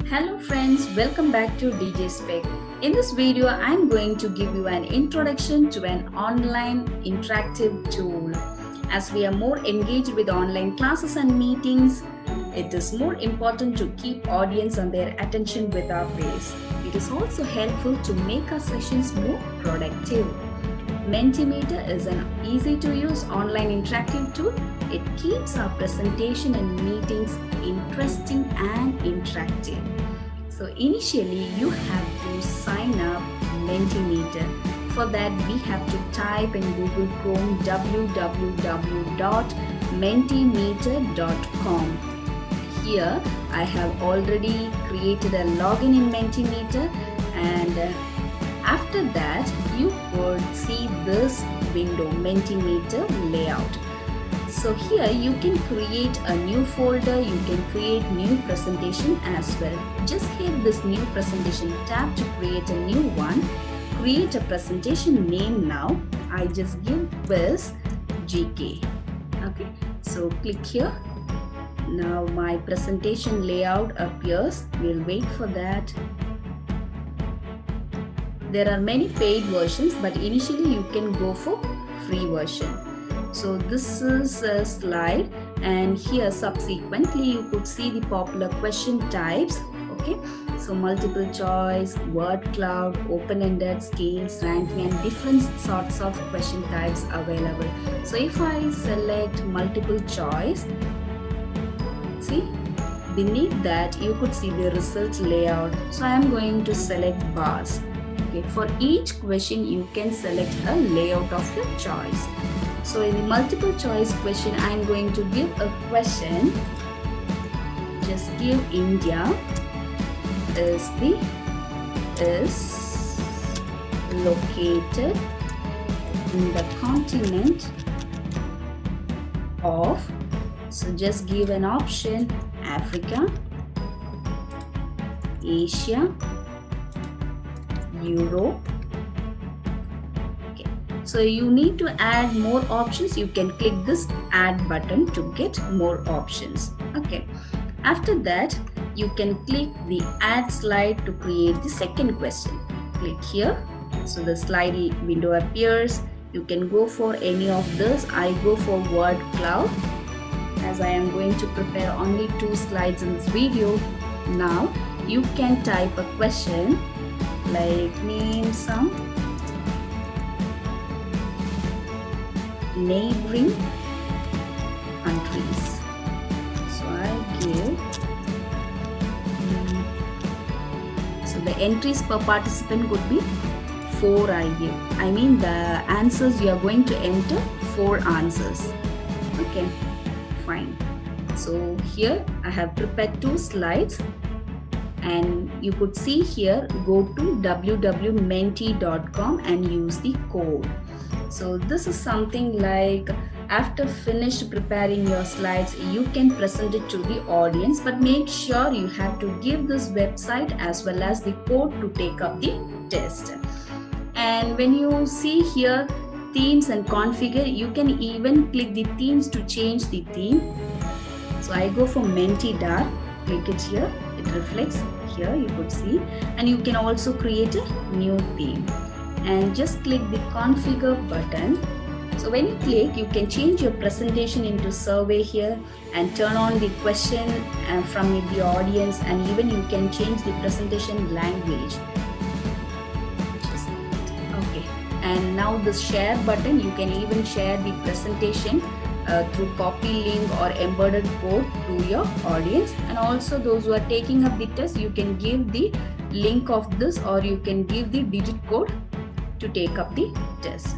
Hello friends, welcome back to DJ Spec. In this video, I'm going to give you an introduction to an online interactive tool. As we are more engaged with online classes and meetings, it is more important to keep audience on their attention with our pace. It is also helpful to make our sessions more productive. Mentimeter is an easy-to-use online interactive tool. It keeps our presentation and meetings interesting and interactive. So initially, you have to sign up Mentimeter. For that, we have to type in Google Chrome www.mentimeter.com. Here, I have already created a login in Mentimeter, and after that, you could see this window, Mentimeter layout. So here you can create a new folder, you can create new presentation as well. Just hit this new presentation tab to create a new one. Create a presentation name now. I just give this GK. Okay, so click here. Now my presentation layout appears. We'll wait for that. There are many paid versions, but initially you can go for free version. So this is a slide, and here subsequently you could see the popular question types. Okay, so multiple choice, word cloud, open-ended, scales, ranking, and different sorts of question types available. So if I select multiple choice, see beneath that you could see the result layout. So I am going to select bars. Okay, for each question you can select a layout of your choice. So in the multiple choice question, I am going to give a question. Just give India is located in the continent of. So just give an option: Africa, Asia, Europe. So you need to add more options. You can click this add button to get more options. Okay. After that, you can click the add slide to create the second question. Click here. So the slide window appears. You can go for any of this. I go for word cloud, as I am going to prepare only 2 slides in this video. Now you can type a question like name some neighboring countries. So I give, so the entries per participant could be 4. I give, I mean the answers you are going to enter 4 answers. Okay, fine. So here I have prepared 2 slides, and you could see here, go to www.menti.com and use the code. So this is something like, after finished preparing your slides, you can present it to the audience, but make sure you have to give this website as well as the code to take up the test. And when you see here themes and configure, you can even click the themes to change the theme. So I go for Menti-Dark, click it here, it reflects here, you could see, and you can also create a new theme. And just click the configure button. So when you click, you can change your presentation into survey here and turn on the question from the audience, and even you can change the presentation language. Okay, and now the share button, you can even share the presentation through copy link or embedded code to your audience. And also those who are taking up the test, you can give the link of this, or you can give the digit code to take up the test.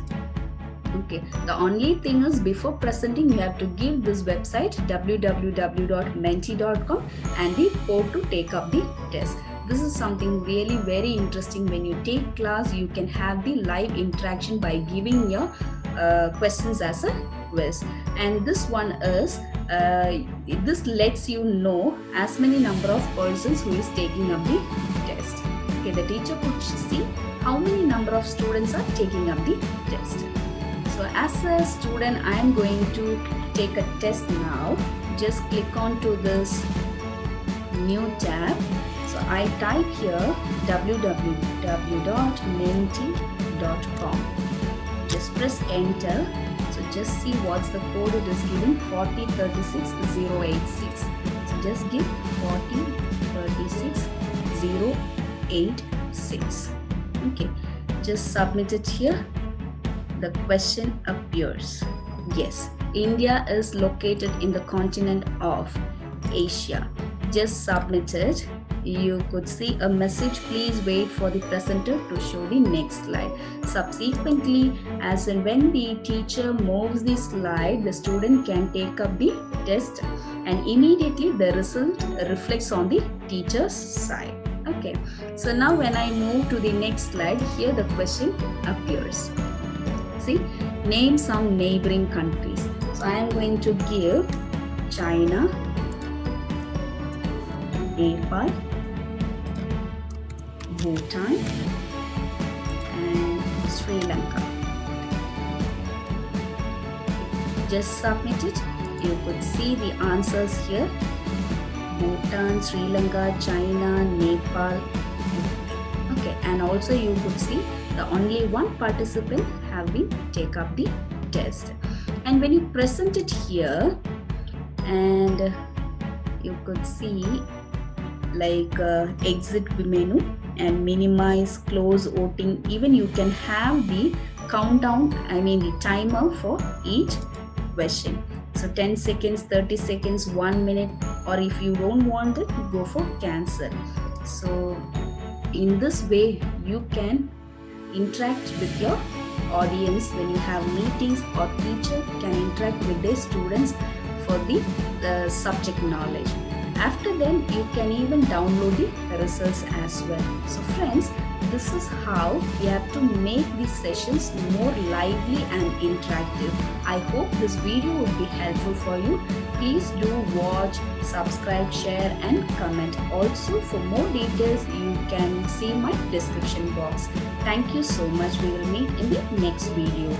Okay, the only thing is, before presenting you have to give this website www.menti.com and the code to take up the test. This is something really very interesting. When you take class, you can have the live interaction by giving your questions as a quiz. And this one is this lets you know as many number of persons who is taking up the test. Okay, the teacher could see how many number of students are taking up the test. So as a student, I am going to take a test now. Just click on to this new tab. So So I type here www.menti.com. Just press enter. So just see what's the code it is giving, 4036086. So just give 4036086. Okay, just submit it here. The question appears. Yes, India is located in the continent of Asia. Just submit it. You could see a message, please wait for the presenter to show the next slide. Subsequently, as and when the teacher moves the slide, the student can take up the test and immediately the result reflects on the teacher's side. Okay, so now when I move to the next slide, here the question appears. See, name some neighboring countries. So I am going to give China, Nepal, Bhutan and Sri Lanka. Just submit it. You could see the answers here. Bhutan, Sri Lanka, China, Nepal. Okay, and also you could see the only one participant have been take up the test. And when you present it here, and you could see like exit menu and minimize, close voting. Even you can have the countdown, the timer for each question. So 10 seconds, 30 seconds, 1 minute, or if you don't want it, go for cancel. So in this way, you can interact with your audience when you have meetings, or teacher can interact with their students for the subject knowledge. After then, you can even download the results as well. So friends, this is how we have to make these sessions more lively and interactive. I hope this video would be helpful for you. Please do watch, subscribe, share and comment. Also, for more details, you can see my description box. Thank you so much. We will meet in the next video.